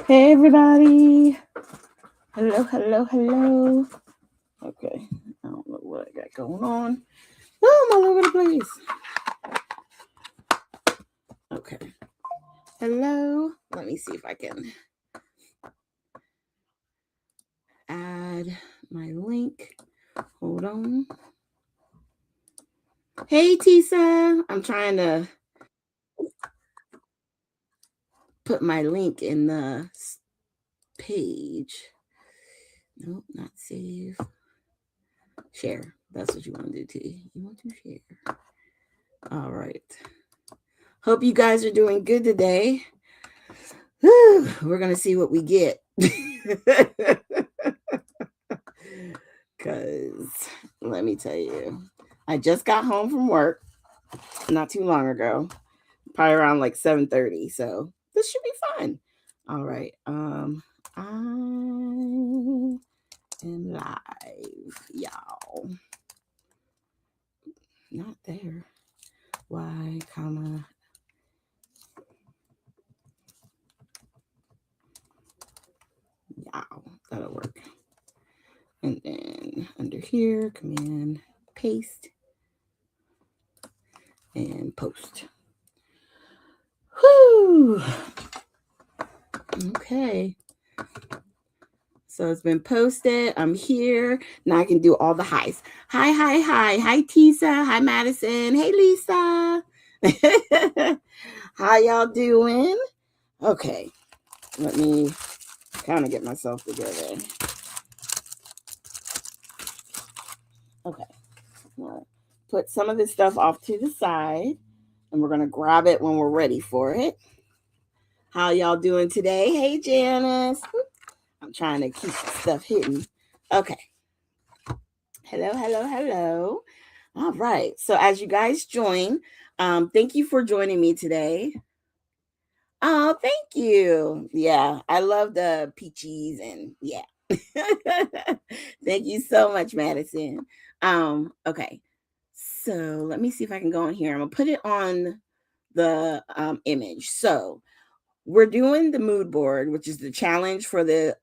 Hey everybody. Hello. Okay. I don't know what I got going on. Oh, I'm all over the place. Okay. Hello. Let me see if I can add my link. Hold on. Hey Tisa. I'm trying to put my link in the page. Nope, not save. Share. That's what you want to do, T. You want to share. All right. Hope you guys are doing good today. Whew, we're going to see what we get. Because let me tell you, I just got home from work not too long ago, probably around like 7:30. So this should be fun. All right. I am live, y'all. Not there. Y, comma. Y'all. That'll work. And then under here, command paste and post. Whew. Okay. So it's been posted. I'm here. Now I can do all the highs. Hi. Hi, Tisa. Hi, Madison. Hey, Lisa. How y'all doing? Okay. Let me kind of get myself together. Okay. I'll put some of this stuff off to the side, and we're going to grab it when we're ready for it. How y'all doing today? Hey, Janice. I'm trying to keep stuff hidden. Okay. Hello. All right. So as you guys join, thank you for joining me today. Oh, thank you. Yeah, I love the peaches and yeah. Thank you so much, Madison. Okay. So let me see if I can go in here. I'm gonna put it on the image. So we're doing the mood board, which is the challenge for the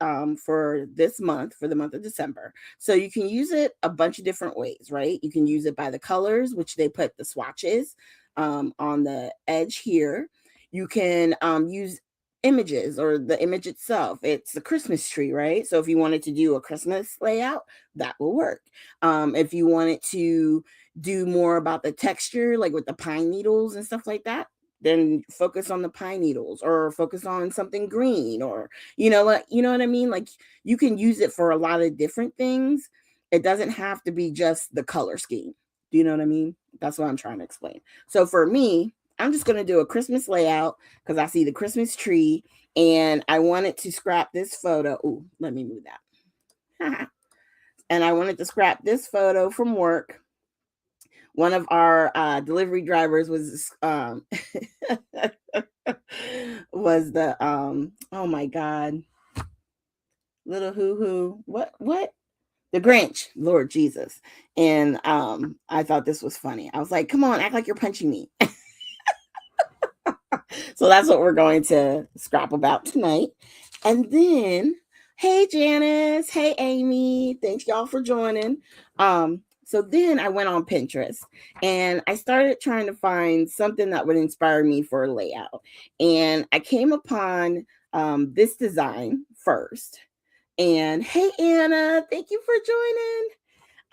for this month, for the month of December. So you can use it a bunch of different ways, right? You can use it by the colors, which they put the swatches on the edge here. You can use images or the image itself. It's a Christmas tree, right? So if you wanted to do a Christmas layout, that will work. If you wanted to do more about the texture, like with the pine needles and stuff like that, then focus on the pine needles or focus on something green, or you know what I mean? Like you can use it for a lot of different things. It doesn't have to be just the color scheme. Do you know what I mean? That's what I'm trying to explain. So for me, I'm just going to do a Christmas layout because I see the Christmas tree and I wanted to scrap this photo. Ooh, let me move that. And I wanted to scrap this photo from work. One of our delivery drivers was was the oh my god, little hoo what the Grinch, Lord Jesus. And I thought this was funny. I was like, come on, act like you're punching me. So that's what we're going to scrap about tonight. And then, hey Janice, hey Amy, thanks y'all for joining. So then I went on Pinterest and I started trying to find something that would inspire me for a layout. And I came upon this design first. And hey Anna, thank you for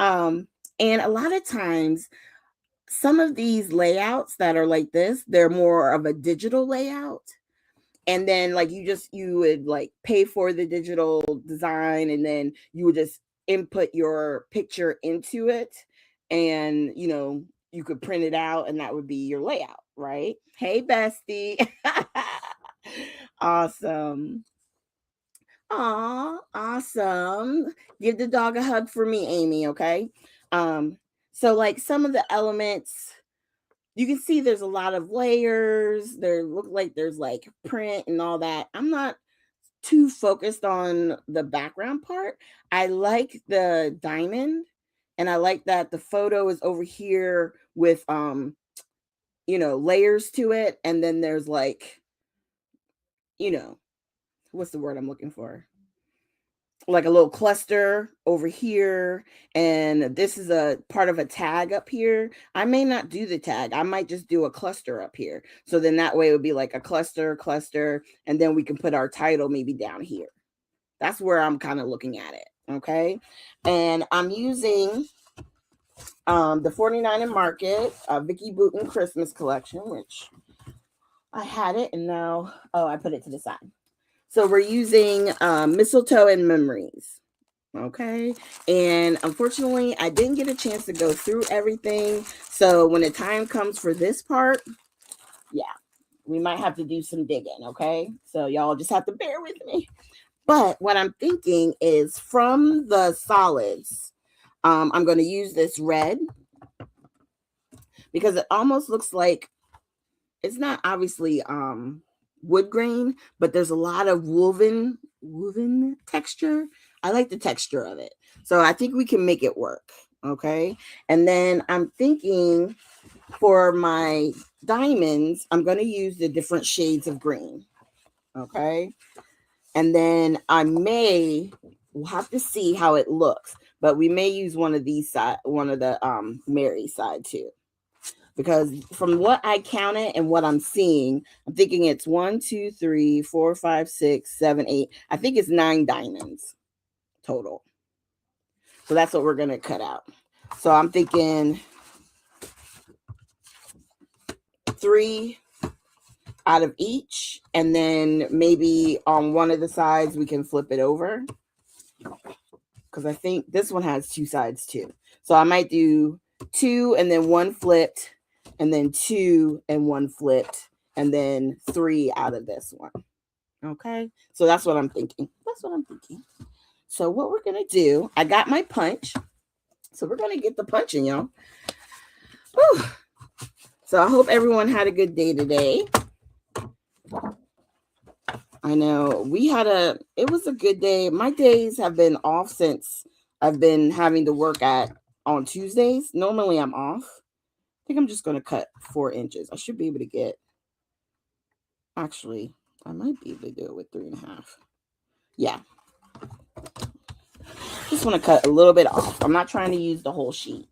joining. And a lot of times some of these layouts that are like this, they're more of a digital layout. And then like you would like pay for the digital design and then you would just input your picture into it, and you could print it out and that would be your layout, right? Hey bestie. Awesome. Aw, awesome. Give the dog a hug for me, Amy, okay? So like some of the elements, you can see there's a lot of layers. There look like there's like print and all that. I'm not too focused on the background part. I like the diamond, and I like that the photo is over here with layers to it, and then there's like, you know, what's the word I'm looking for? Like a little cluster over here, and this is a part of a tag up here. I may not do the tag. I might just do a cluster up here. So then that way it would be like a cluster, and then we can put our title maybe down here. That's where I'm kind of looking at it. Okay. And I'm using the 49 and Market Vicky Booten Christmas collection, which I had it and now, I put it to the side. So we're using Mistletoe and Memories. Okay. And unfortunately, I didn't get a chance to go through everything. So when the time comes for this part, yeah, we might have to do some digging. Okay. So y'all just have to bear with me. But what I'm thinking is from the solids, I'm going to use this red because it almost looks like it's not obviously wood grain, but there's a lot of woven texture. I like the texture of it. So I think we can make it work. Okay. And then I'm thinking for my diamonds, I'm going to use the different shades of green. Okay. And then we'll have to see how it looks, but we may use one of these side, one of the Mary side too. Because from what I counted and what I'm seeing, I'm thinking it's 1, 2, 3, 4, 5, 6, 7, 8. I think it's 9 diamonds total. So that's what we're going to cut out. So I'm thinking 3 out of each. And then maybe on one of the sides, we can flip it over. Because I think this one has 2 sides too. So I might do 2 and then 1 flipped, and then 2 and 1 flipped, and then 3 out of this one. Okay. So that's what I'm thinking. So what we're going to do, I got my punch. So we're going to get the punching, y'all. Whew. So I hope everyone had a good day today. I know it was a good day. My days have been off since I've been having to work on Tuesdays. Normally I'm off. I think I'm just going to cut 4 inches. I should be able to actually, I might be able to do it with 3.5. Yeah. Just want to cut a little bit off. I'm not trying to use the whole sheet,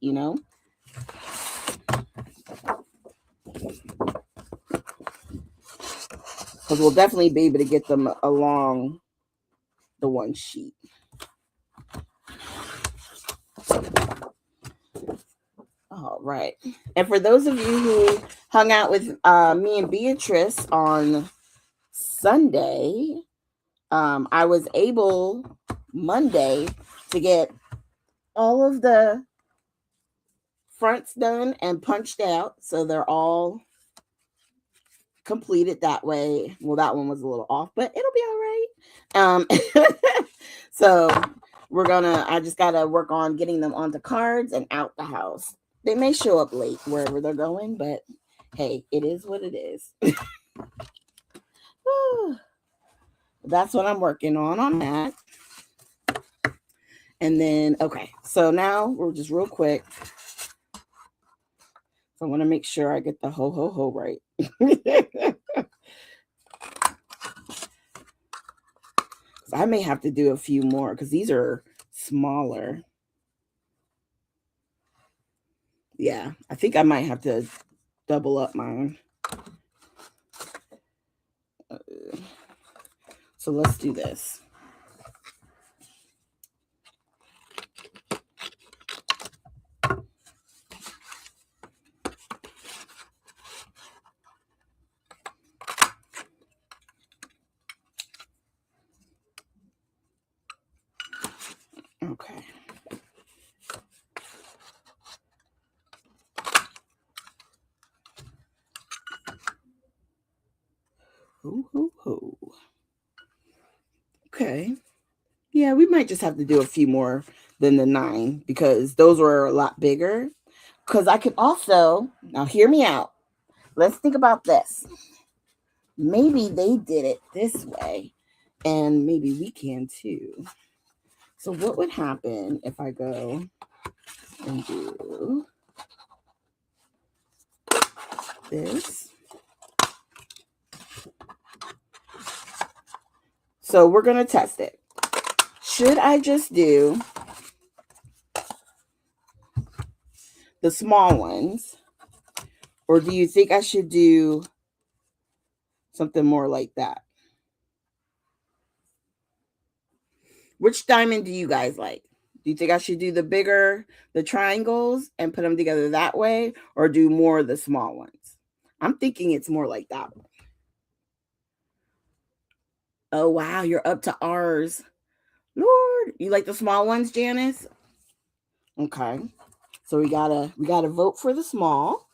Because we'll definitely be able to get them along the one sheet. All right. And for those of you who hung out with me and Beatrice on Sunday, I was able Monday to get all of the fronts done and punched out. So they're all completed that way. Well, that one was a little off, but it'll be all right. So I just got to work on getting them onto cards and out the house. They may show up late wherever they're going, but hey, it is what it is. That's what I'm working on that. And then, okay, so now we're just real quick. So I want to make sure I get the ho, ho, ho right. I may have to do a few more because these are smaller. Yeah, I think I might have to double up mine. So let's do this. Okay. Okay. Yeah, we might just have to do a few more than the 9 because those were a lot bigger. Because I could also, now hear me out. Let's think about this. Maybe they did it this way, and maybe we can too. So what would happen if I go and do this? So we're going to test it. Should I just do the small ones? Or do you think I should do something more like that? Which diamond do you guys like? Do you think I should do the triangles and put them together that way, or do more of the small ones? I'm thinking it's more like that one. Oh, wow. You're up to ours. Lord, you like the small ones, Janice? Okay. So we gotta vote for the small.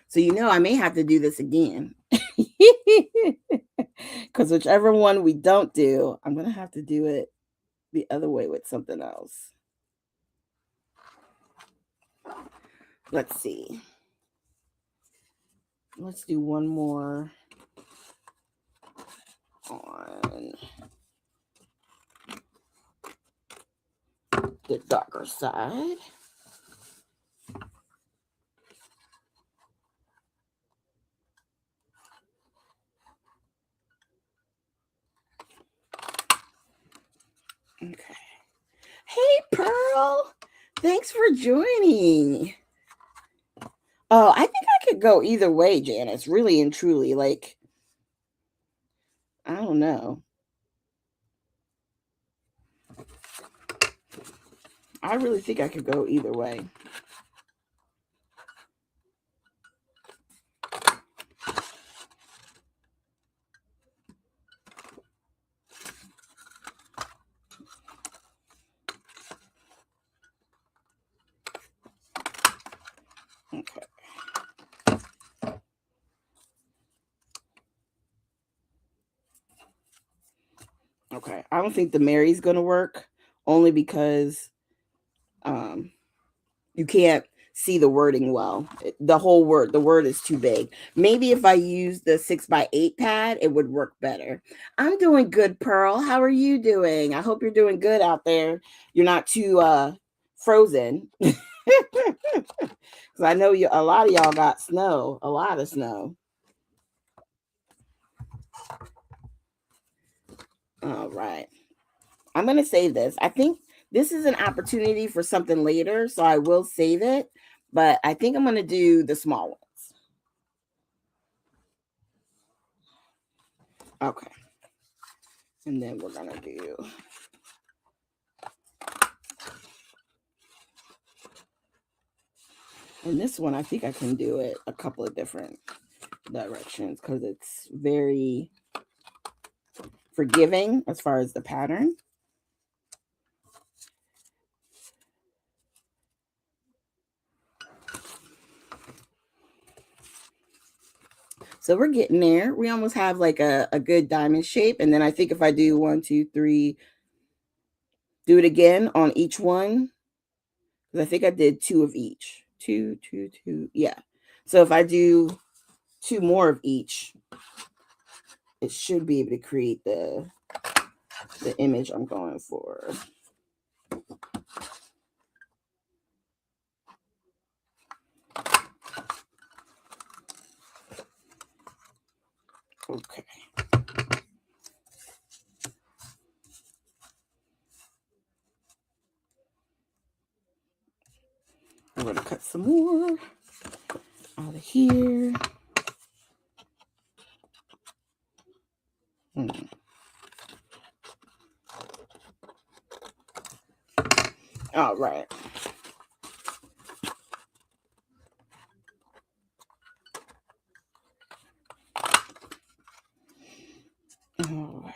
So I may have to do this again. Because whichever one we don't do, I'm gonna have to do it the other way with something else. Let's see. Let's do one more on the darker side. Okay. Hey, Pearl. Thanks for joining. Oh, I think I could go either way, Janice. Really and truly. Like, I don't know. I really think I could go either way. Okay. Okay. I don't think the Mary's going to work, only because you can't see the wording well. The word is too big. Maybe if I use the 6x8 pad, it would work better. I'm doing good, Pearl. How are you doing? I hope you're doing good out there. You're not too frozen. Because I know a lot of y'all got snow, a lot of snow. All right. I'm going to save this. I think this is an opportunity for something later, so I will save it. But I think I'm going to do the small ones. Okay. And then we're going to do... And this one, I think I can do it a couple of different directions because it's very forgiving as far as the pattern. So we're getting there. We almost have like a good diamond shape. And then I think if I do 1, 2, 3, do it again on each one. Because I think I did 2 of each. 2, 2, 2. Yeah. So if I do 2 more of each, it should be able to create the image I'm going for. Okay. I'm going to cut some more out of here. All right. All right.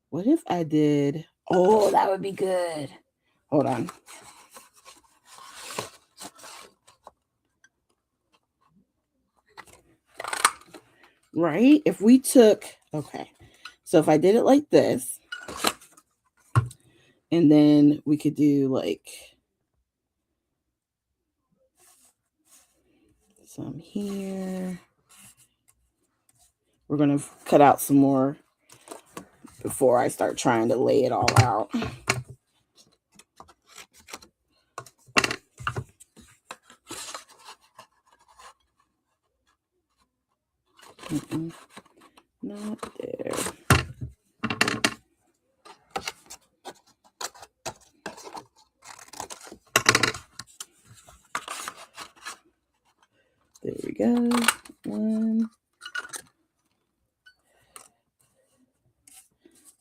What if I did... Oh, that would be good. Hold on. Right? If we took... Okay. So if I did it like this, and then we could do like some here. We're going to cut out some more before I start trying to lay it all out. Not there. There we go. One.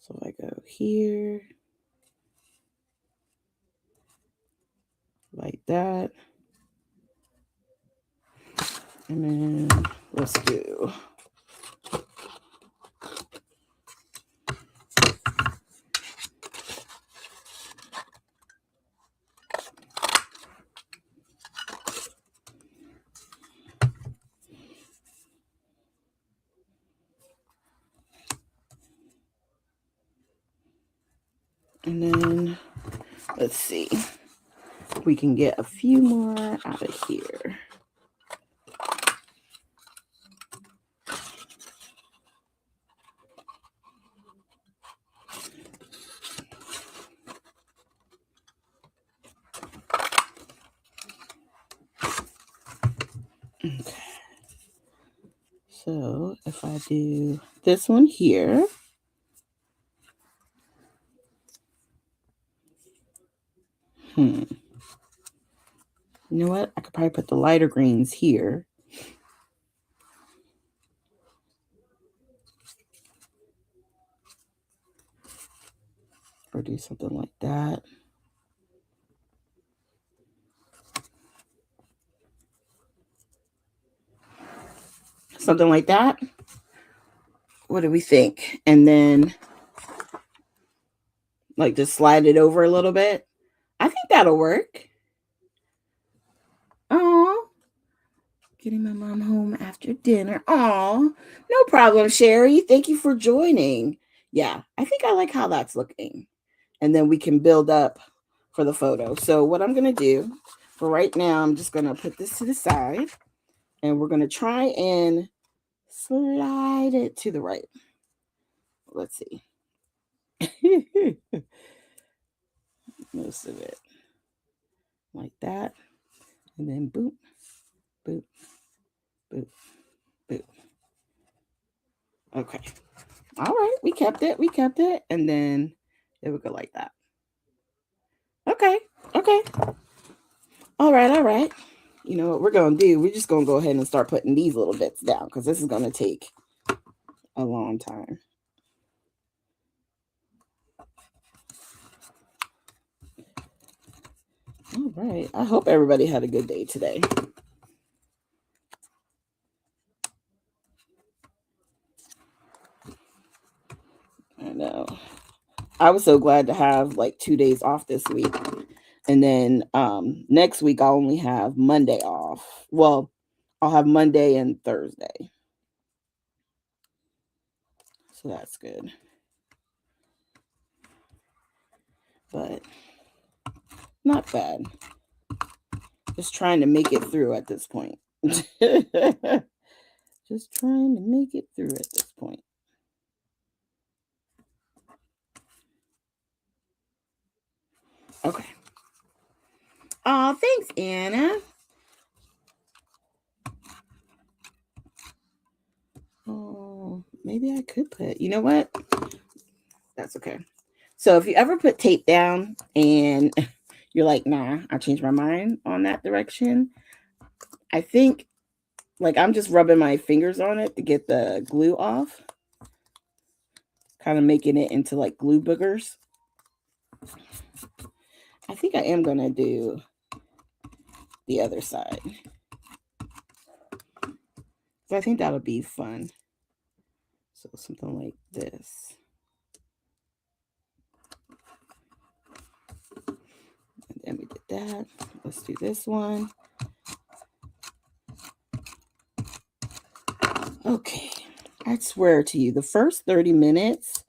So I go here. Like that. And then let's do and then let's see. We can get a few more out of here. Okay. So if I do this one here, you know what? I could probably put the lighter greens here. Or do something like that. Something like that. What do we think? And then like just slide it over a little bit. I think that'll work. Oh, getting my mom home after dinner. Oh, no problem, Sherry. Thank you for joining. Yeah, I think I like how that's looking. And then we can build up for the photo. So what I'm going to do for right now, I'm just going to put this to the side and we're going to try and slide it to the right. Let's see. Most of it like that. And then boop, boop, boop, boop. Okay. All right. We kept it. We kept it. And then it would go like that. Okay. Okay. All right. All right. You know what we're going to do? We're just going to go ahead and start putting these little bits down because this is going to take a long time. All right. I hope everybody had a good day today. I know. I was so glad to have like 2 days off this week. And then next week I'll only have Monday off. Well, I'll have Monday and Thursday. So that's good. But not bad. Just trying to make it through at this point. Just trying to make it through at this point. Okay. Oh, thanks, Anna. Oh, maybe I could put, you know what? That's okay. So if you ever put tape down and you're like, nah, I changed my mind on that direction, I think like I'm just rubbing my fingers on it to get the glue off, kind of making it into like glue boogers. I think I am going to do the other side. So I think that'll be fun. So something like this. And then we did that. Let's do this one. Okay. I swear to you, the first 30 minutes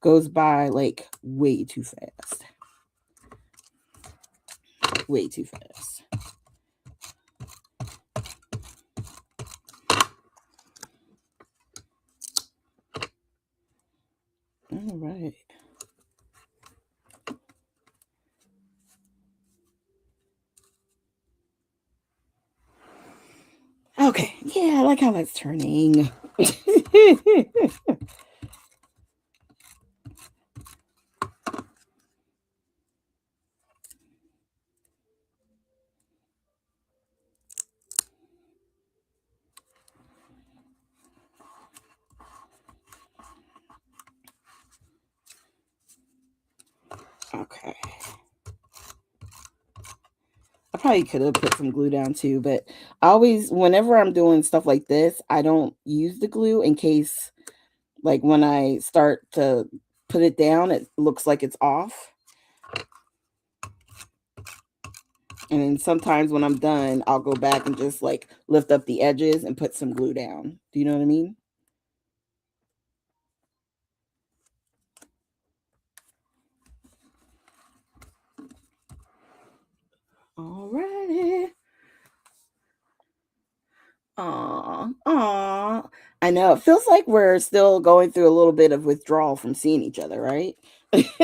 goes by like way too fast. Way too fast. All right. Okay. Yeah, I like how that's turning. Okay. I probably could have put some glue down too, but I always, whenever I'm doing stuff like this, I don't use the glue in case, like when I start to put it down, it looks like it's off. And then sometimes when I'm done, I'll go back and just like lift up the edges and put some glue down. Do you know what I mean? Alrighty. Aw. I know. It feels like we're still going through a little bit of withdrawal from seeing each other, right? It's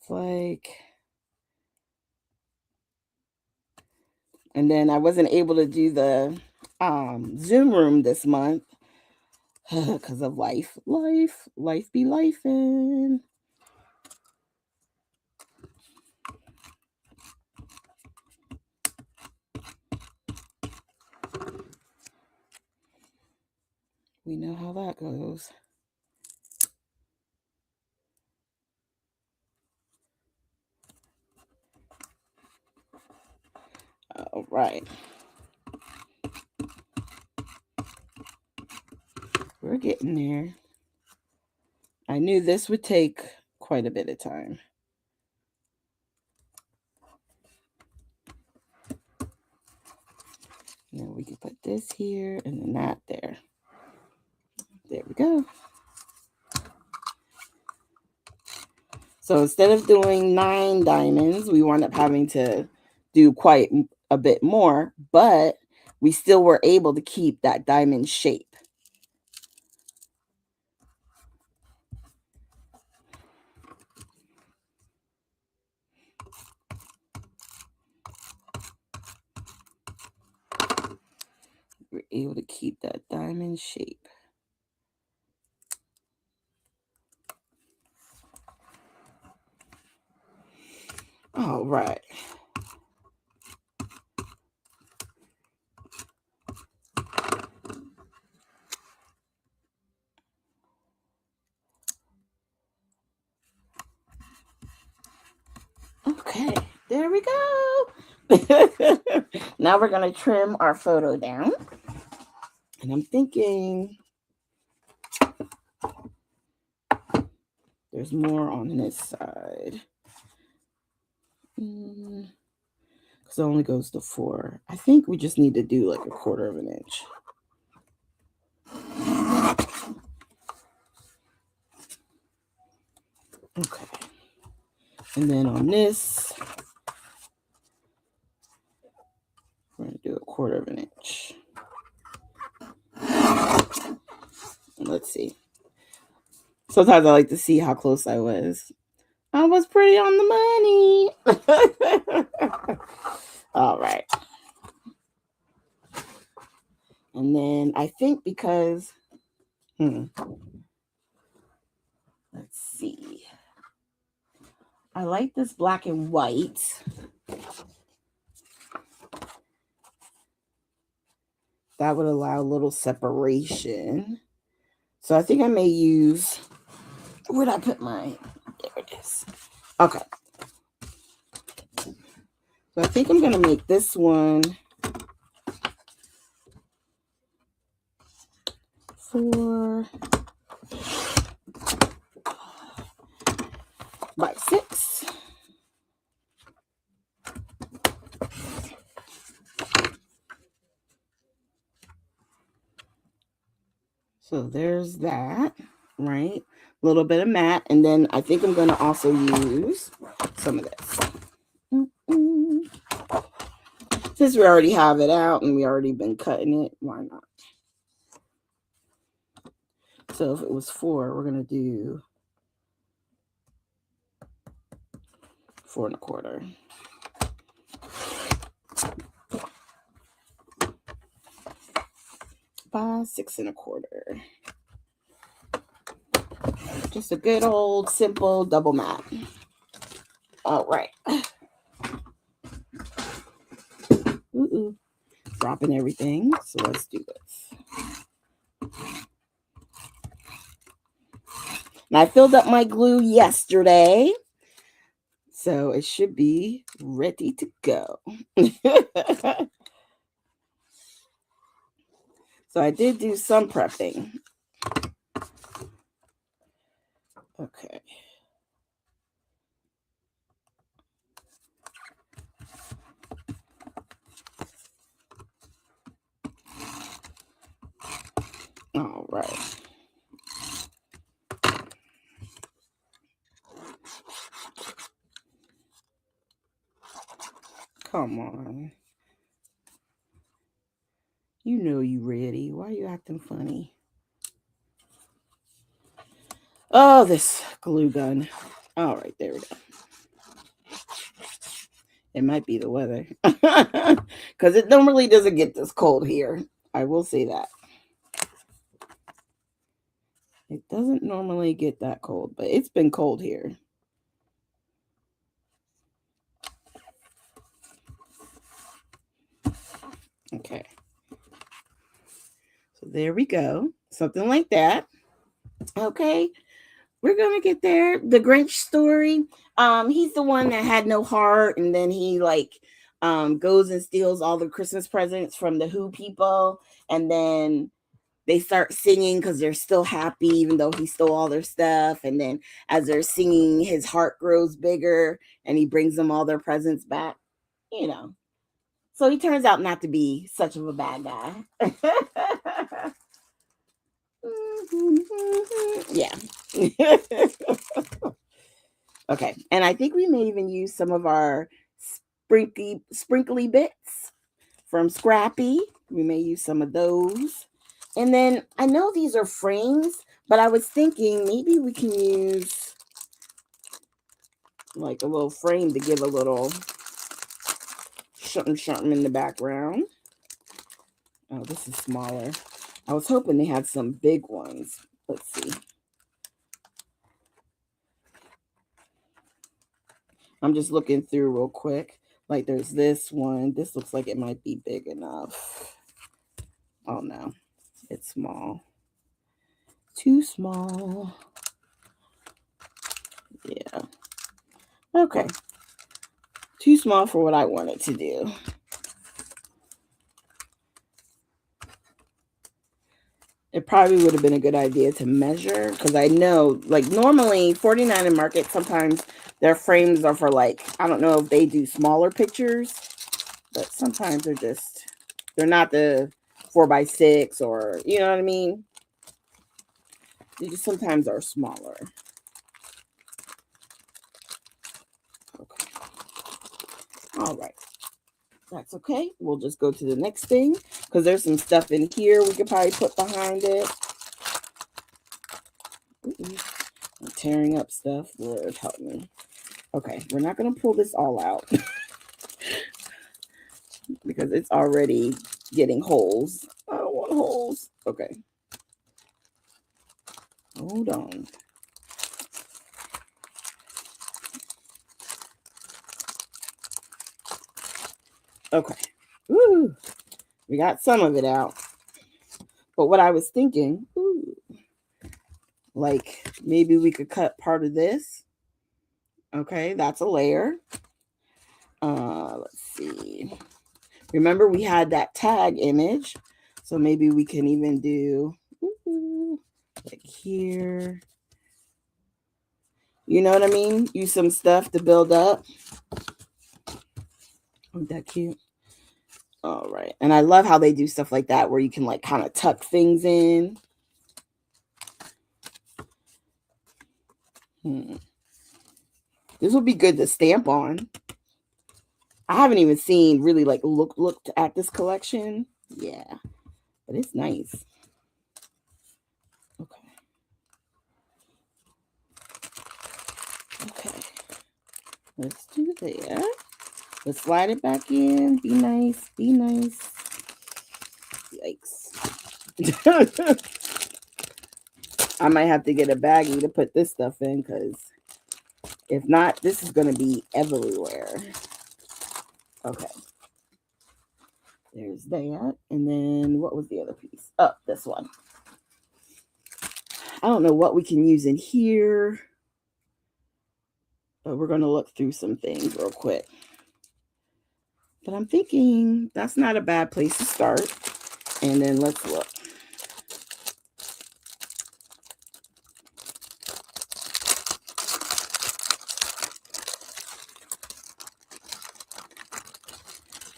like, and then I wasn't able to do the Zoom room this month because of life. Life be lifing. We know how that goes. All right. We're getting there. I knew this would take quite a bit of time. Now we can put this here and then that there. There we go. So instead of doing 9 diamonds, we wound up having to do quite a bit more, but we still were able to keep that diamond shape. We're able to keep that diamond shape. All right. Okay, there we go. Now we're going to trim our photo down. And I'm thinking there's more on this side. Because it only goes to 4. I think we just need to do like 1/4 of an inch. Okay. And then on this, we're going to do 1/4 of an inch. Let's see. Sometimes I like to see how close I was. I was pretty on the money. All right. And then I think because, let's see. I like this black and white. That would allow a little separation. So I think I may use, where'd I put my, there it is. Okay. So I think I'm going to make this one 4 by 6. So there's that, right? A little bit of matte. And then I think I'm going to also use some of this. Since we already have it out and we already been cutting it, why not? So if it was 4, we're going to do 4 1/4. by 6 1/4. Just a good old simple double mat. All right. Ooh, dropping everything. So let's do this. And I filled up my glue yesterday, so it should be ready to go. So I did do some prepping. Okay. All right. Come on. You know you ready. Why are you acting funny? Oh, this glue gun. All right, there we go. It might be the weather. Because it normally doesn't get this cold here. I will say that. It doesn't normally get that cold, but it's been cold here. Okay. So there we go. Something like that. Okay. We're going to get there. The Grinch story. He's the one that had no heart, and then he goes and steals all the Christmas presents from the Who people, and then they start singing because they're still happy even though he stole all their stuff. And then as they're singing, his heart grows bigger and he brings them all their presents back, you know. So he turns out not to be such of a bad guy. Yeah. Okay. And I think we may even use some of our sprinkly bits from Scrappy. We may use some of those. And then I know these are frames, but I was thinking maybe we can use like a little frame to give a little something in the background. Oh, this is smaller. I was hoping they had some big ones. Let's see. I'm just looking through real quick. Like there's this one. This looks like it might be big enough. Oh no, it's small. Too small. Yeah. Okay. Too small for what I wanted to do. It probably would have been a good idea to measure because I know, like, normally 49 and Market, sometimes their frames are for, like, I don't know if they do smaller pictures, but sometimes they're not the 4x6 or, you know what I mean? They just sometimes are smaller. Okay. All right. That's okay. We'll just go to the next thing because there's some stuff in here we could probably put behind it. I'm tearing up stuff. Lord help me. Okay, we're not going to pull this all out because it's already getting holes. I don't want holes. Okay. Hold on. Okay. Woo. We got some of it out. But what I was thinking, like maybe we could cut part of this. Okay, that's a layer. Let's see. Remember we had that tag image. So maybe we can even do like here. You know what I mean? Use some stuff to build up. Isn't that cute? All right. And I love how they do stuff like that where you can like kind of tuck things in. This would be good to stamp on. I haven't even seen really like looked at this collection. Yeah. But it's nice. Okay. Okay. Let's do that. Let's slide it back in. Be nice. Be nice. Yikes. I might have to get a baggie to put this stuff in, because if not, this is going to be everywhere. Okay. There's that. And then what was the other piece? Oh, this one. I don't know what we can use in here, but we're going to look through some things real quick. But I'm thinking that's not a bad place to start. And then let's look.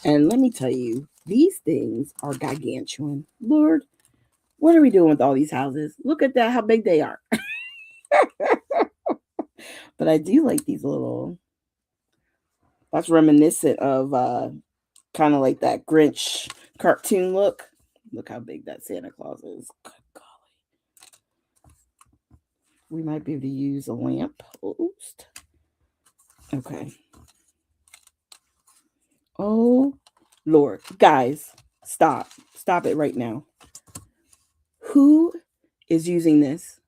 And let me tell you, these things are gargantuan. Lord, what are we doing with all these houses? Look at that, how big they are. But I do like these little, that's reminiscent of kind of like that Grinch cartoon look. Look how big that Santa Claus is. Good golly. We might be able to use a lamp post. Okay. Oh, Lord. Guys, stop. Stop it right now. Who is using this?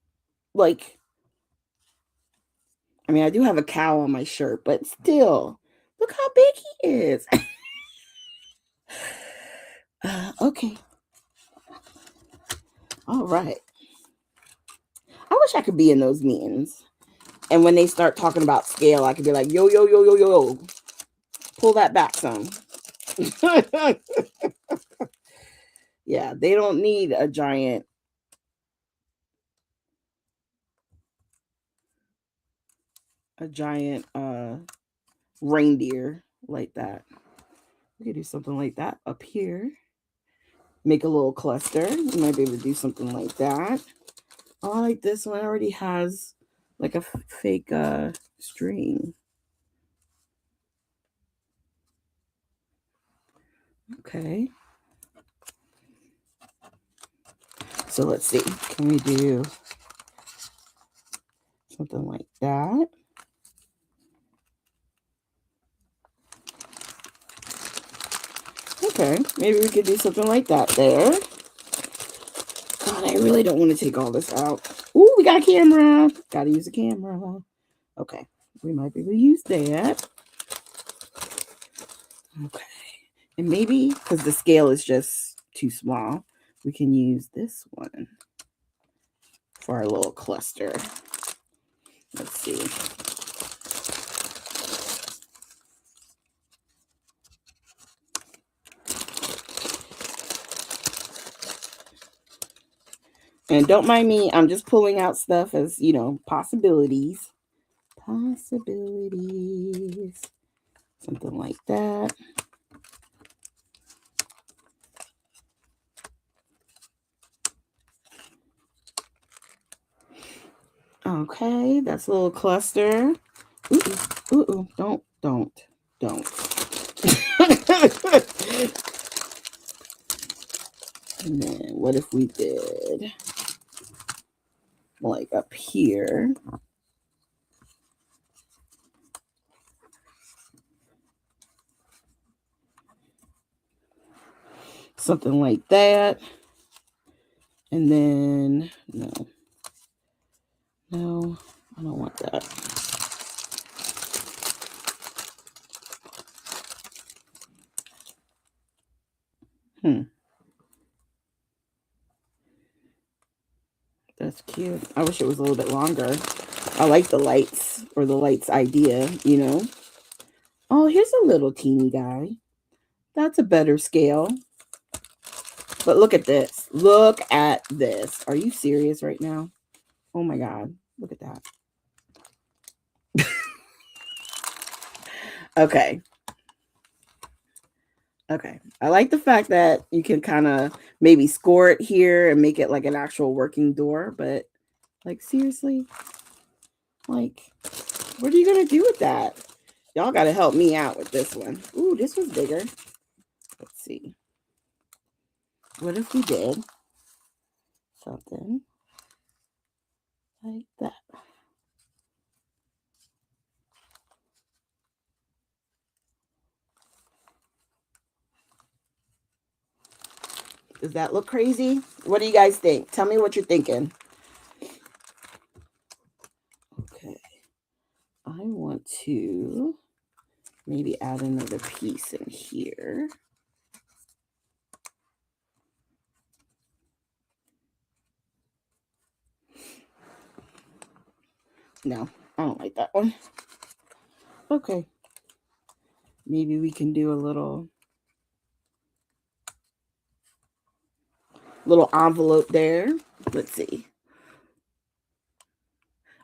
Like, I mean, I do have a cow on my shirt, but still, look how big he is. Okay. All right. I wish I could be in those meetings. And when they start talking about scale, I could be like, yo, yo, yo, yo, yo, pull that back some. Yeah, they don't need a giant reindeer like that. We could do something like that up here. Make a little cluster. You might be able to do something like that. Oh, I like this one. It already has like a fake string. Okay. So let's see. Can we do something like that? Okay. Maybe we could do something like that there. God, I really don't want to take all this out. Ooh, we got a camera. Got to use a camera. Okay. We might be able to use that. Okay. And maybe, because the scale is just too small, we can use this one for our little cluster. Let's see. And don't mind me, I'm just pulling out stuff as, you know, possibilities. Possibilities. Something like that. Okay, that's a little cluster. Ooh, don't. And then what if we did like up here? Something like that. And then, no, I don't want that. That's cute. I wish it was a little bit longer. I like the lights, or the lights idea, you know. Oh, here's a little teeny guy. That's a better scale. But look at this. Look at this. Are you serious right now? Oh my God. Look at that. Okay. Okay. I like the fact that you can kind of maybe score it here and make it like an actual working door. But like, seriously? Like, what are you going to do with that? Y'all got to help me out with this one. Ooh, this was bigger. Let's see. What if we did something like that? Does that look crazy? What do you guys think? Tell me what you're thinking. Okay. I want to maybe add another piece in here. No, I don't like that one. Okay. Maybe we can do a little envelope there. Let's see.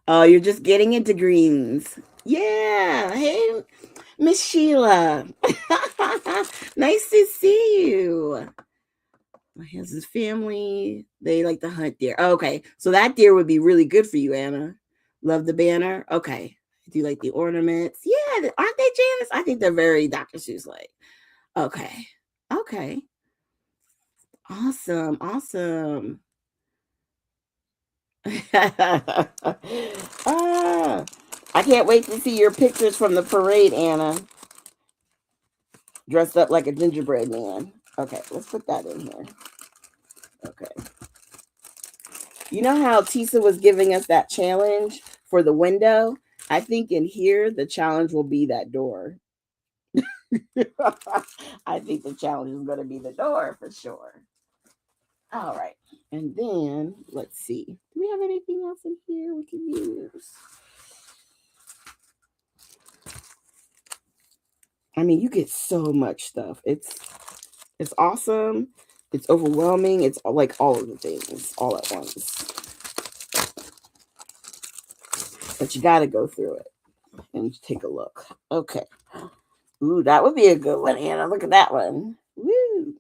Oh, you're just getting into greens. Yeah. Hey, Miss Sheila. Nice to see you. My husband's family, they like to hunt deer. Oh, okay. So that deer would be really good for you, Anna. Love the banner. Okay. Do you like the ornaments? Yeah. Aren't they, Janice? I think they're very Dr. Seuss like. Okay. Okay. Awesome. Awesome. Ah, I can't wait to see your pictures from the parade, Anna. Dressed up like a gingerbread man. Okay, let's put that in here. Okay. You know how Tisa was giving us that challenge for the window? I think in here, the challenge will be that door. I think the challenge is going to be the door for sure. All right. And then let's see. Do we have anything else in here we can use? I mean, you get so much stuff. It's awesome. It's overwhelming. It's like all of the things all at once. But you got to go through it and take a look. Okay. Ooh, that would be a good one, Anna. Look at that one. Woo.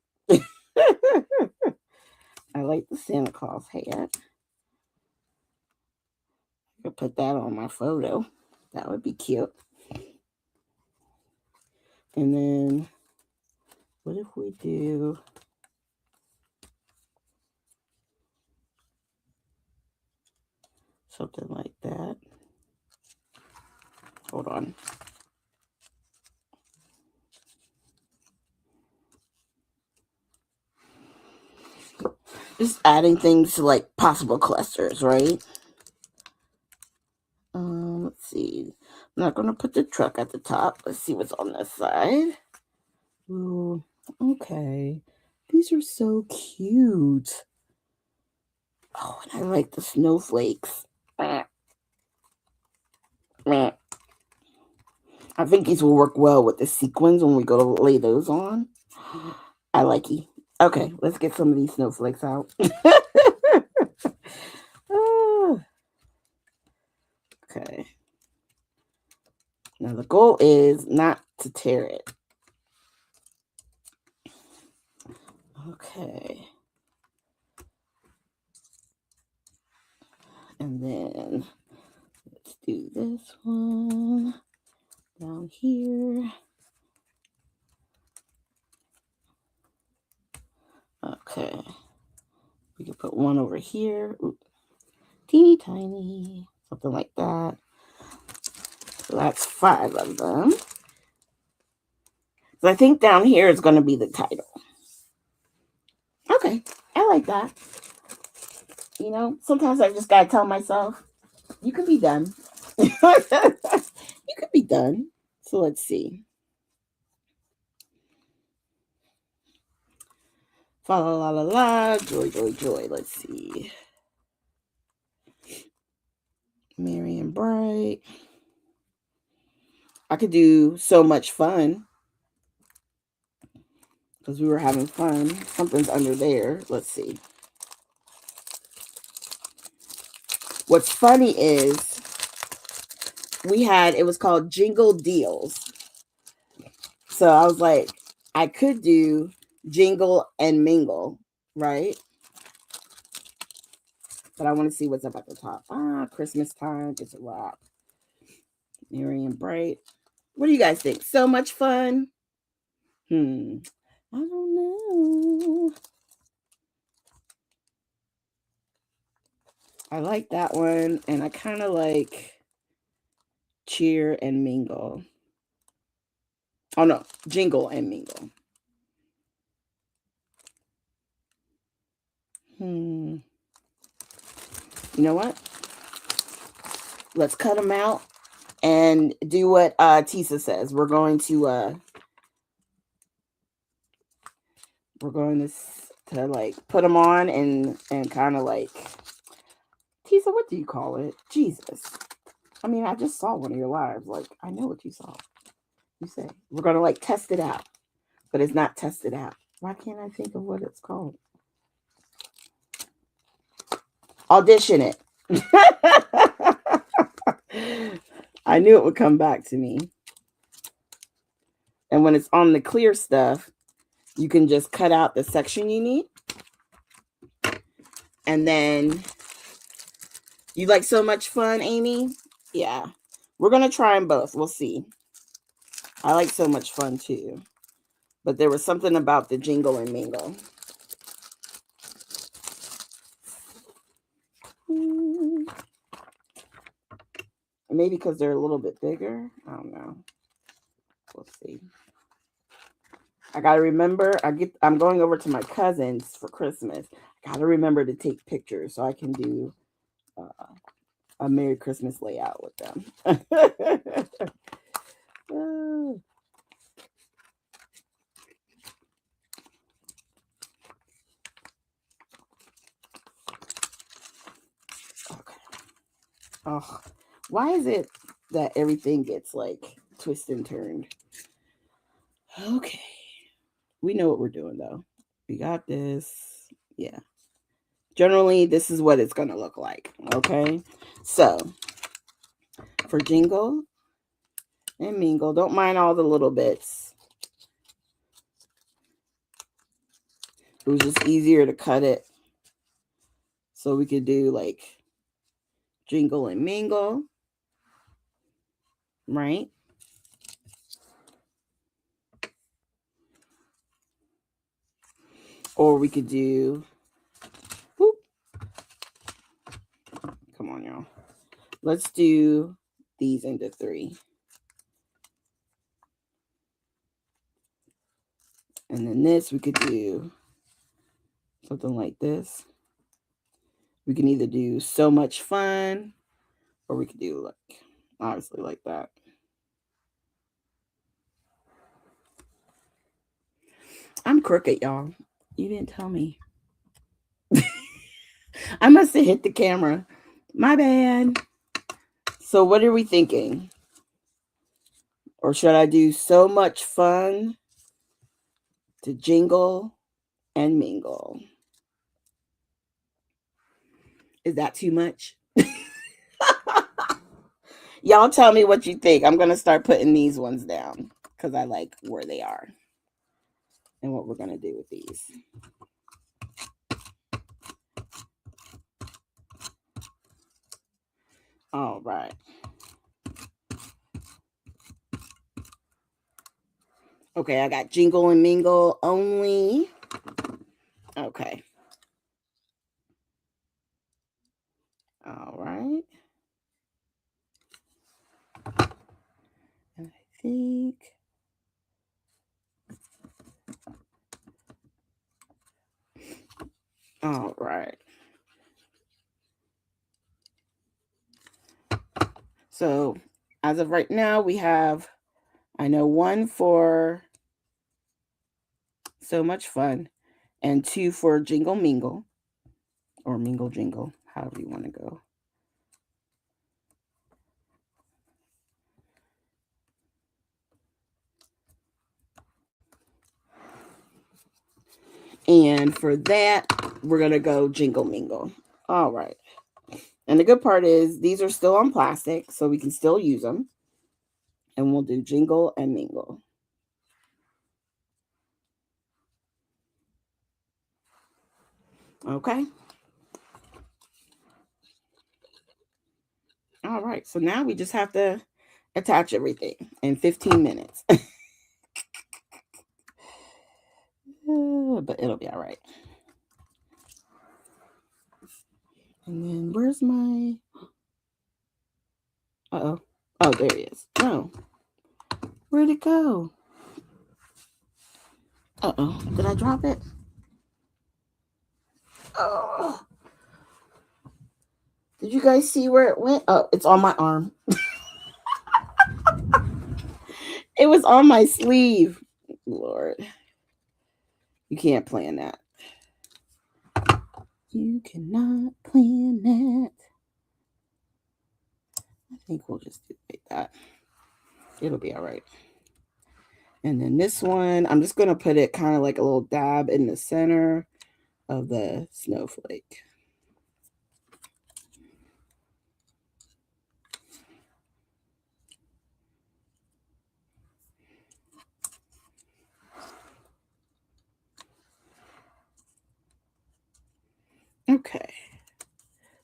I like the Santa Claus hat. I could put that on my photo. That would be cute. And then what if we do something like that? Hold on. Just adding things to like possible clusters, right? Let's see. I'm not going to put the truck at the top. Let's see what's on this side. Ooh, okay. These are so cute. Oh, and I like the snowflakes. I think these will work well with the sequins when we go to lay those on. I like it. Okay, let's get some of these snowflakes out. Okay. Now the goal is not to tear it. Okay. And then let's do this one down here. Okay. We can put one over here. Ooh. Teeny tiny. Something like that. So that's 5 of them. So I think down here is going to be the title. Okay. I like that. You know, sometimes I just got to tell myself, you can be done. You could be done. So let's see. Fa la la la la. Joy, joy, joy. Let's see. Merry and bright. I could do so much fun because we were having fun. Something's under there. Let's see. What's funny is it was called Jingle Deals. So I was like, I could do Jingle and Mingle, right? But I want to see what's up at the top. Christmas time. It's a rock. Merry and bright. What do you guys think? So much fun? I don't know. I like that one. And I kind of like Cheer and Mingle. Oh, no. Jingle and Mingle. You know what? Let's cut them out and do what Tisa says. We're going to like put them on and kind of like, Tisa, what do you call it? Jesus. I mean, I just saw one of your lives. Like, I know what you saw. You say we're gonna like test it out, but it's not tested out. Why can't I think of what it's called? Audition it. I knew it would come back to me. And when it's on the clear stuff, you can just cut out the section you need. And then you like So Much Fun, Amy? Yeah. We're going to try them both. We'll see. I like So Much Fun too. But there was something about the Jingle and Mingle. Maybe because they're a little bit bigger. I don't know. We'll see. I gotta remember. I'm going over to my cousins for Christmas. I gotta remember to take pictures so I can do a Merry Christmas layout with them. Okay. Oh, why is it that everything gets like twisted and turned? Okay. We know what we're doing though. We got this. Yeah. Generally, this is what it's going to look like. Okay. So, for Jingle and Mingle, don't mind all the little bits. It was just easier to cut it. So we could do like Jingle and Mingle. Right? Or we could do, whoop. Come on, y'all. Let's do these into 3. And then this, we could do something like this. We can either do So Much Fun, or we could do like, obviously like that. I'm crooked, y'all. You didn't tell me. I must have hit the camera. My bad. So what are we thinking? Or should I do So Much Fun to Jingle and Mingle? Is that too much? Y'all tell me what you think. I'm going to start putting these ones down because I like where they are and what we're going to do with these. All right. Okay, I got Jingle and Mingle only. Okay. All right. And I think all right. So as of right now, we have, I know, 1 for So Much Fun and 2 for Jingle Mingle or Mingle Jingle, however you want to go. And for that, we're going to go Jingle Mingle. All right. And the good part is these are still on plastic, so we can still use them. And we'll do Jingle and Mingle. Okay. All right. So now we just have to attach everything in 15 minutes. But it'll be all right. And then where's my... Uh-oh. Oh, there he is. No. Where'd it go? Uh-oh. Did I drop it? Oh. Did you guys see where it went? Oh, it's on my arm. It was on my sleeve. Lord. You can't plan that. You cannot plan that. I think we'll just do it like that. It'll be all right. And then this one, I'm just going to put it kind of like a little dab in the center of the snowflake. Okay.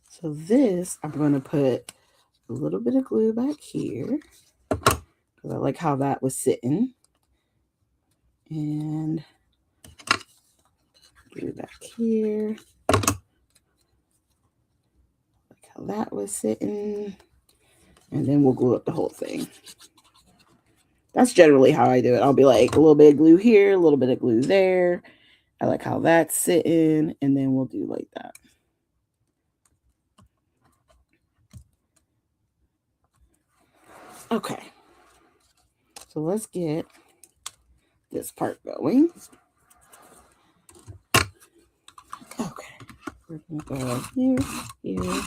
So this, I'm going to put a little bit of glue back here because I like how that was sitting. And glue back here. Like how that was sitting. And then we'll glue up the whole thing. That's generally how I do it. I'll be like a little bit of glue here, a little bit of glue there. I like how that's sitting. And then we'll do like that. Okay. So let's get this part going. Okay. We're going to go here, here.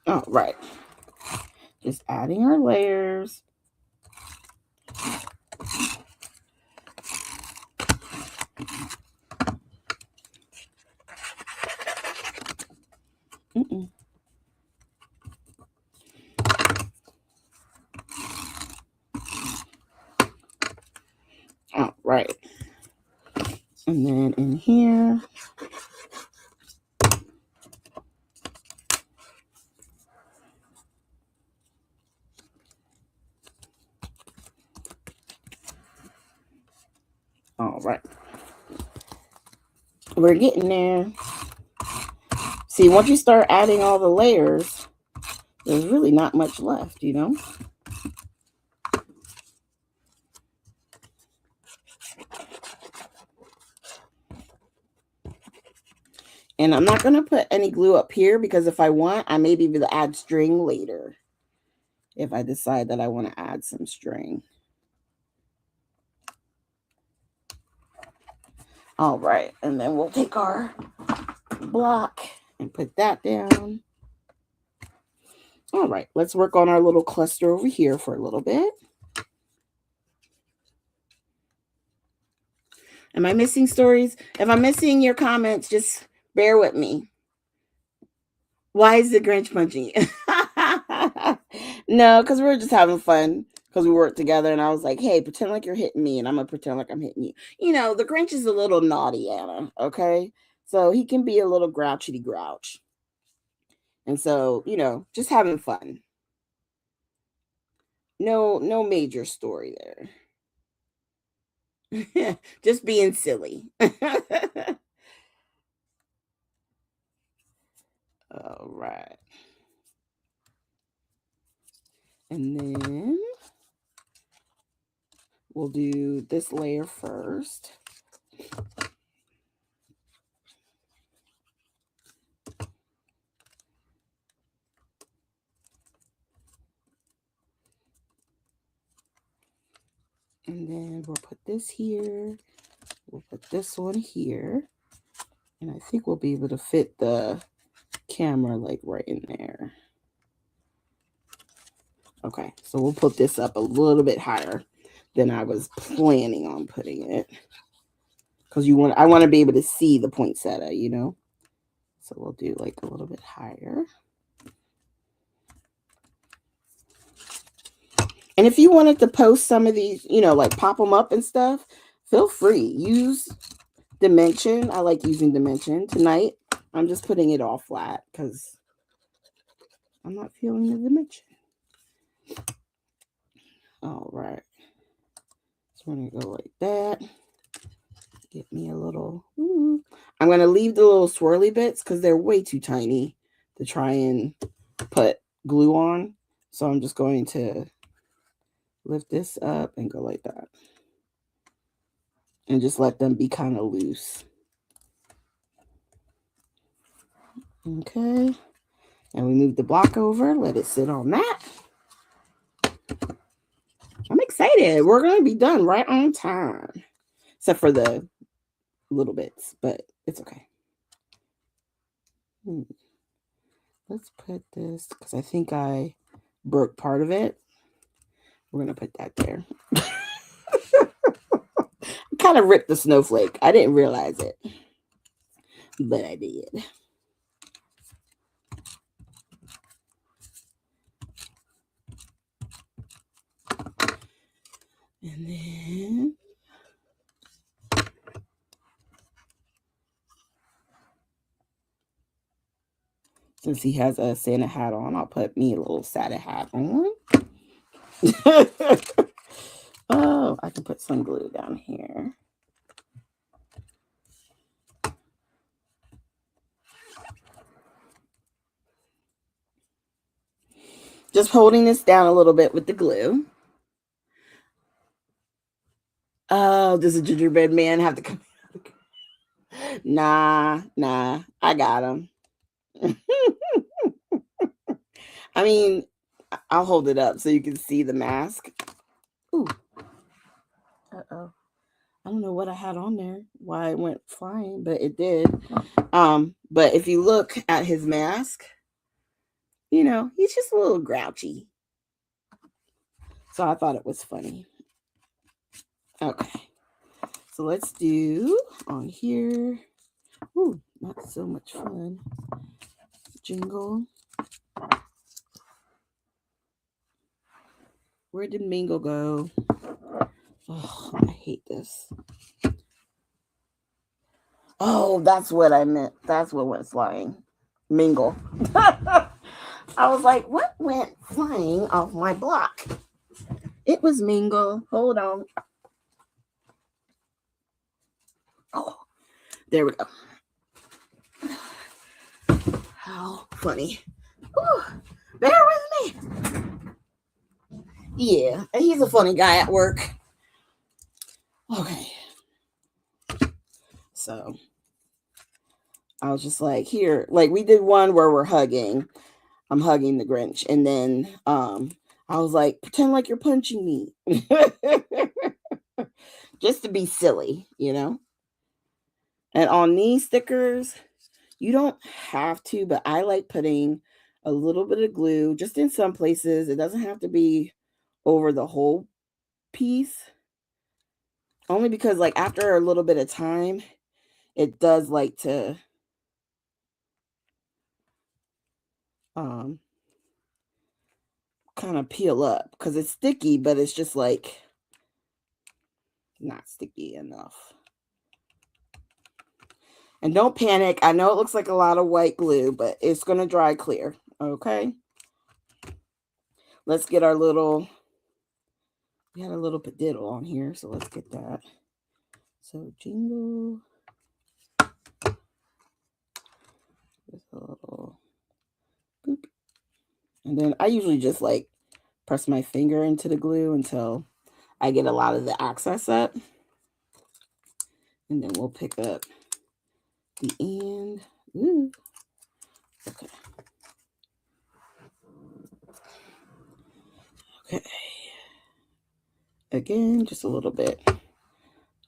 All right. Just adding our layers. All right. And then in here. All right. We're getting there. See, once you start adding all the layers, there's really not much left, you know? And I'm not going to put any glue up here because if I want, I may be able to add string later. If I decide that I want to add some string. All right. And then we'll take our block and put that down. All right. Let's work on our little cluster over here for a little bit. Am I missing stories? If I'm missing your comments, just bear with me. Why is the Grinch punching you? No, because we're just having fun because we work together. And I was like, hey, pretend like you're hitting me and I'm going to pretend like I'm hitting you. You know, the Grinch is a little naughty, Anna. Okay. So he can be a little grouchy grouch. And so, you know, just having fun. No major story there. Just being silly. All right. And then we'll do this layer first. And then we'll put this here. We'll put this one here. And I think we'll be able to fit the camera like right in there. Okay, so we'll put this up a little bit higher than I was planning on putting it. Because I want to be able to see the poinsettia, you know? So we'll do like a little bit higher. And if you wanted to post some of these, you know, like pop them up and stuff, feel free. Use dimension. I like using dimension. Tonight, I'm just putting it all flat because I'm not feeling the dimension. All right. So we're going to go like that. Get me a little. I'm going to leave the little swirly bits because they're way too tiny to try and put glue on. So I'm just going to lift this up and go like that. And just let them be kind of loose. Okay. And we move the block over, let it sit on that. I'm excited. We're going to be done right on time. Except for the little bits, but it's okay. Let's put this, because I think I broke part of it. We're going to put that there. I kind of ripped the snowflake. I didn't realize it, but I did. And then since he has a Santa hat on, I'll put me a little Santa hat on. Oh, I can put some glue down here. Just holding this down a little bit with the glue. Oh, does a gingerbread man have to come? Nah, I got him. I mean, I'll hold it up so you can see the mask. Ooh. Uh-oh. I don't know what I had on there, why it went flying, but it did. But if you look at his mask, you know, he's just a little grouchy. So I thought it was funny. Okay. So let's do on here. Ooh, not so much fun. Jingle. Where did Mingle go? Oh, I hate this. Oh, that's what I meant. That's what went flying. Mingle. I was like, what went flying off my block? It was Mingle. Hold on. Oh, there we go. How funny. Ooh, bear with me. Yeah, he's a funny guy at work. Okay. So I was just like, here, like we did one where we're hugging. I'm hugging the Grinch. And then I was like, pretend like you're punching me. Just to be silly, you know? And on these stickers, you don't have to, but I like putting a little bit of glue just in some places. It doesn't have to be over the whole piece. Only because like after a little bit of time, it does like to kind of peel up because it's sticky, but it's just like not sticky enough. And don't panic. I know it looks like a lot of white glue, but it's going to dry clear. Okay. Let's get our little, we had a little padiddle on here, so let's get that. So jingle. With a little boop. And then I usually just like press my finger into the glue until I get a lot of the access up. And then we'll pick up the end. Ooh. Okay. Okay. Again, just a little bit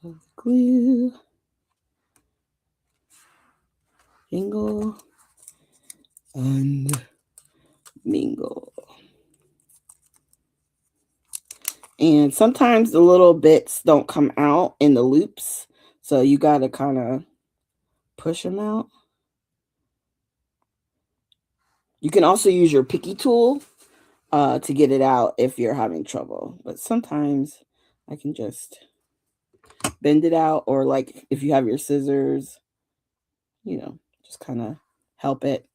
of glue. Jingle and mingle. And sometimes the little bits don't come out in the loops, so you got to kind of push them out. You can also use your picky tool to get it out if you're having trouble. But sometimes I can just bend it out, or like if you have your scissors, you know, just kind of help it.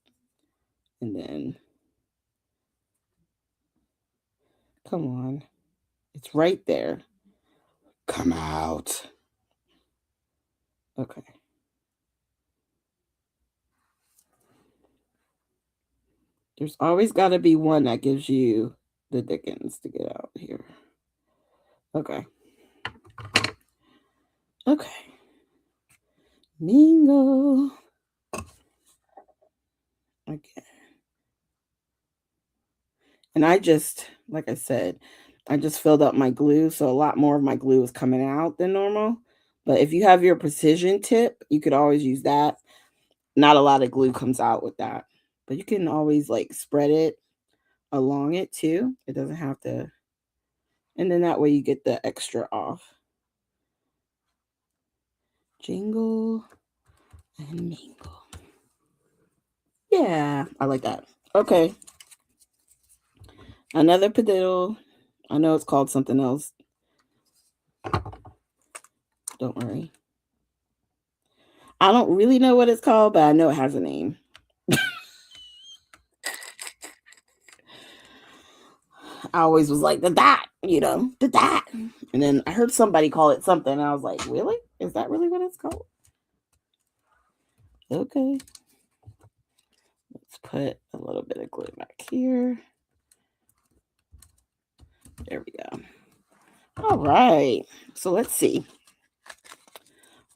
And then, come on. It's right there. Come out. Okay. There's always got to be one that gives you the dickens to get out here. Okay. Okay. Mingo. Okay. And I just, like I said, I just filled up my glue. So a lot more of my glue is coming out than normal. But if you have your precision tip, you could always use that. Not a lot of glue comes out with that. But you can always like spread it along it too. It doesn't have to. And then that way you get the extra off. Jingle and mingle. Yeah, I like that. Okay. Another padiddle. I know it's called something else. Don't worry. I don't really know what it's called, but I know it has a name. I always was like, the dot, the dot. And then I heard somebody call it something, and I was like, really? Is that really what it's called? Okay. Let's put a little bit of glue back here. There we go. All right. So let's see.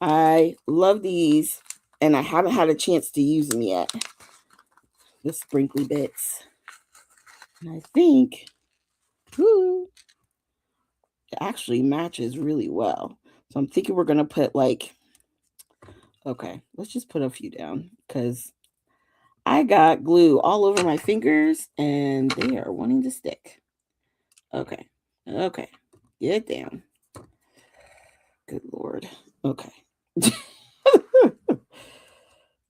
I love these, and I haven't had a chance to use them yet. The sprinkly bits. And I think, it actually matches really well. So I'm thinking we're going to put okay, let's just put a few down because I got glue all over my fingers and they are wanting to stick. Okay. Okay. Get down. Good Lord. Okay.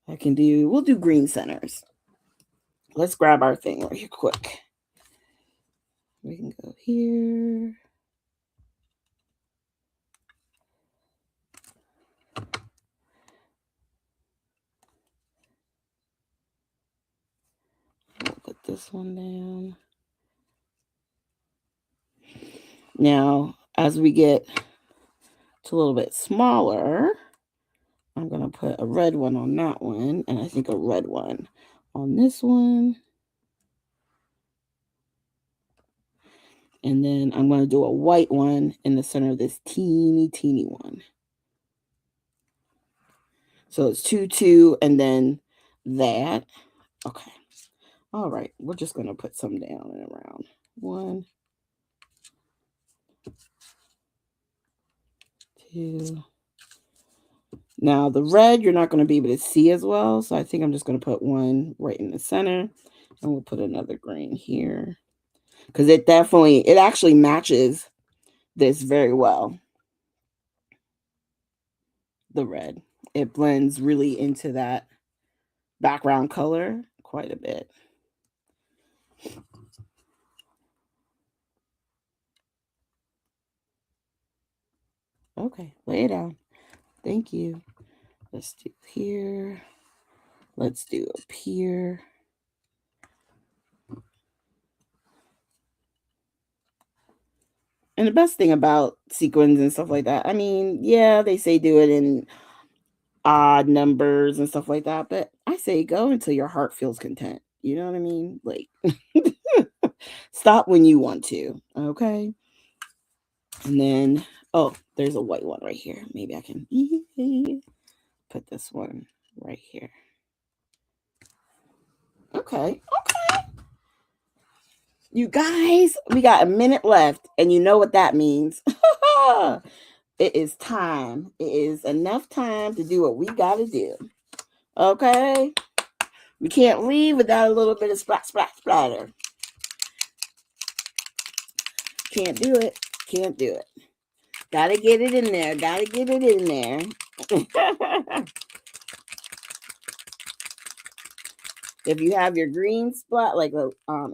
We'll do green centers. Let's grab our thing right here quick. We can go here. We'll put this one down. Now, as we get to a little bit smaller, I'm going to put a red one on that one, and I think a red one on this one. And then I'm going to do a white one in the center of this teeny, teeny one. So it's 2, 2, and then that. Okay. All right. We're just going to put some down and around. 1, 2. Now, the red, you're not going to be able to see as well. So I think I'm just going to put one right in the center. And we'll put another green here. Because it actually matches this very well. The red. It blends really into that background color quite a bit. Okay, lay it down. Thank you. Let's do here. Let's do up here. And the best thing about sequins and stuff like that, I mean, yeah, they say do it in odd numbers and stuff like that, but I say go until your heart feels content. You know what I mean? Like, stop when you want to, okay? And then, oh, there's a white one right here. Maybe I can put this one right here. Okay. You guys, we got a minute left, and you know what that means. It is time. It is enough time to do what we got to do. Okay? We can't leave without a little bit of splatter. Can't do it. Can't do it. Gotta get it in there. Gotta get it in there. If you have your green splat, like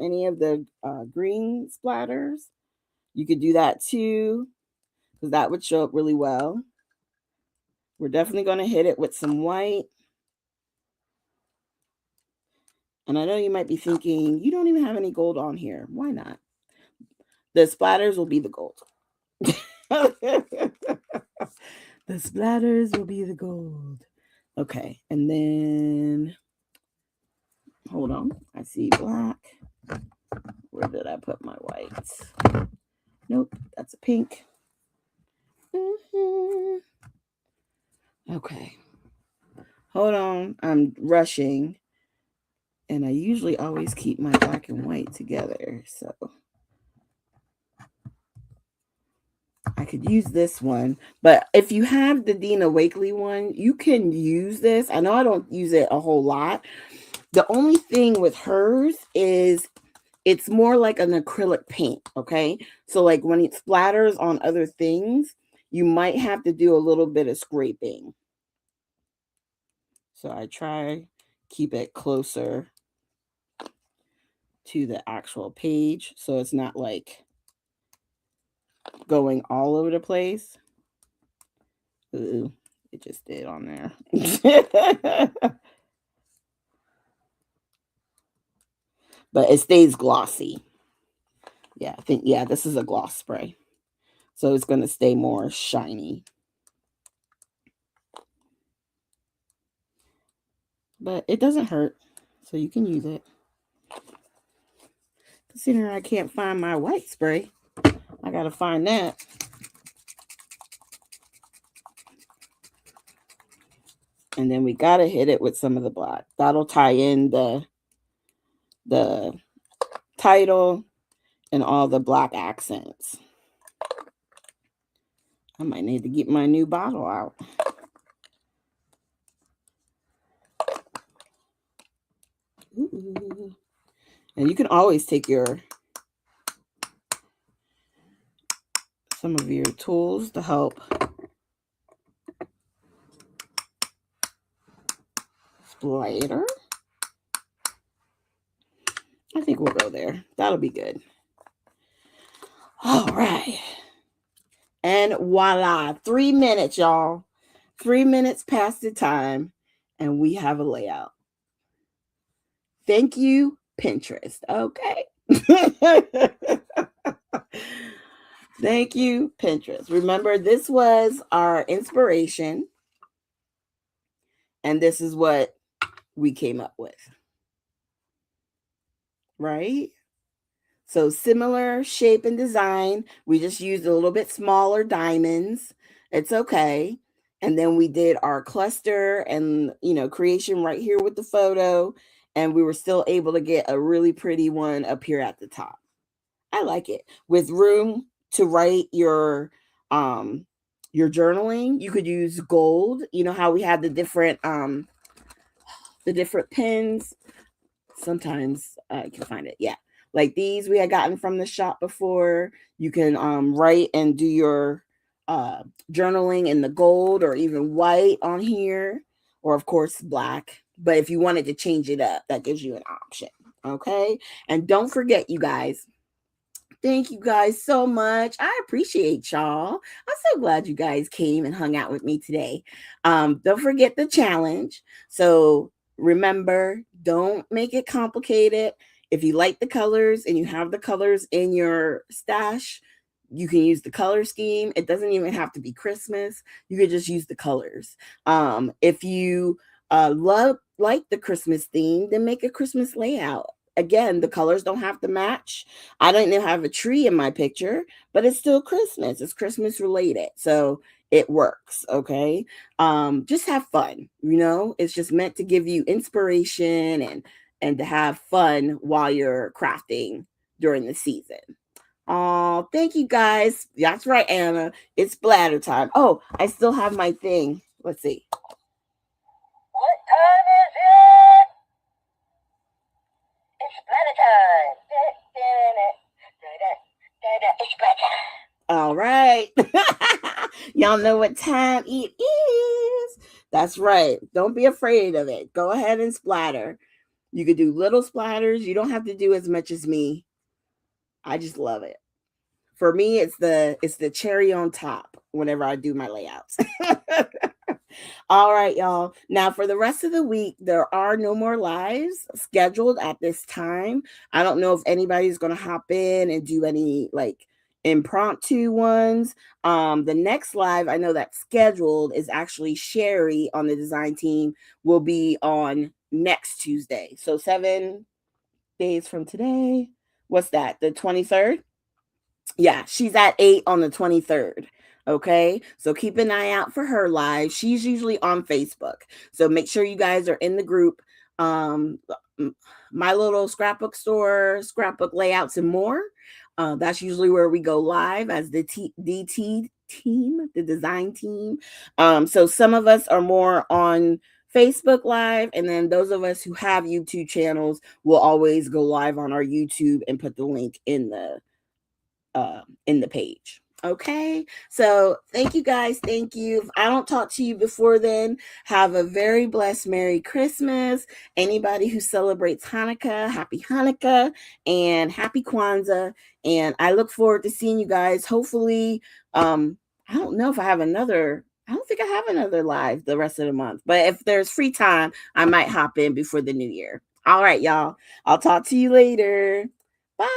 any of the green splatters, you could do that too, because that would show up really well. We're definitely going to hit it with some white. And I know you might be thinking, you don't even have any gold on here. Why not? The splatters will be the gold. The splatters will be the gold. Okay. And then Hold on. I see black. Where did I put my whites? Nope, that's a pink. Okay. Hold on. I'm rushing. And I usually always keep my black and white together. So I could use this one. But if you have the Dina Wakley one, you can use this. I know I don't use it a whole lot. The only thing with hers is it's more like an acrylic paint, okay? So like when it splatters on other things, you might have to do a little bit of scraping. So I try keep it closer to the actual page so it's not like going all over the place. Ooh, it just did on there. But it stays glossy. Yeah, I think, yeah, this is a gloss spray. So it's going to stay more shiny. But it doesn't hurt, so you can use it. Considering I can't find my white spray, I got to find that. And then we got to hit it with some of the black. That'll tie in the title and all the black accents. I might need to get my new bottle out. Ooh. And you can always take some of your tools to help splatter. I think we'll go there. That'll be good. All right. And voila, 3 minutes, y'all. 3 minutes past the time, and we have a layout. Thank you, Pinterest. Okay. Thank you, Pinterest. Remember, this was our inspiration, and this is what we came up with. Right? So similar shape and design. We just used a little bit smaller diamonds. It's okay. And then we did our cluster and, creation right here with the photo. And we were still able to get a really pretty one up here at the top. I like it. With room to write your journaling, you could use gold. You know how we had the different pens. Sometimes I can find it. Yeah. Like these we had gotten from the shop before. You can write and do your journaling in the gold or even white on here, or of course black. But if you wanted to change it up, that gives you an option. Okay. And don't forget, you guys, thank you guys so much. I appreciate y'all. I'm so glad you guys came and hung out with me today. Don't forget the challenge. So remember, don't make it complicated. If you like the colors and you have the colors in your stash, you can use the color scheme. It doesn't even have to be Christmas. You could just use the colors. If you like the Christmas theme, then make a Christmas layout. Again, the colors don't have to match. I don't even have a tree in my picture, but it's still Christmas. It's Christmas related. So it works. Okay. Just have fun. It's just meant to give you inspiration and to have fun while you're crafting during the season. Oh, thank you guys. That's right, Anna. It's splatter time. Oh, I still have my thing. Let's see. What time is it? It's splatter time. It's splatter. All right. Y'all know what time it is. That's right. Don't be afraid of it. Go ahead and splatter. You could do little splatters. You don't have to do as much as me. I just love it. For me, it's the cherry on top whenever I do my layouts. All right, y'all. Now, for the rest of the week, there are no more lives scheduled at this time. I don't know if anybody's going to hop in and do any impromptu ones. The next live I know that's scheduled is actually Sherry on the design team will be on next Tuesday. So 7 days from today. What's that? The 23rd? Yeah, she's at 8 on the 23rd. Okay, so keep an eye out for her live. She's usually on Facebook, so make sure you guys are in the group. Um, my little scrapbook store, scrapbook layouts, and more. That's usually where we go live as the DT team, the design team. So some of us are more on Facebook Live, and then those of us who have YouTube channels will always go live on our YouTube and put the link in the page. Okay, so thank you guys. Thank you. If I don't talk to you before then, have a very blessed Merry Christmas. Anybody who celebrates Hanukkah, Happy Hanukkah and Happy Kwanzaa. And I look forward to seeing you guys. Hopefully, I don't know if I have another. I don't think I have another live the rest of the month, but if there's free time, I might hop in before the new year. All right, y'all. I'll talk to you later. Bye.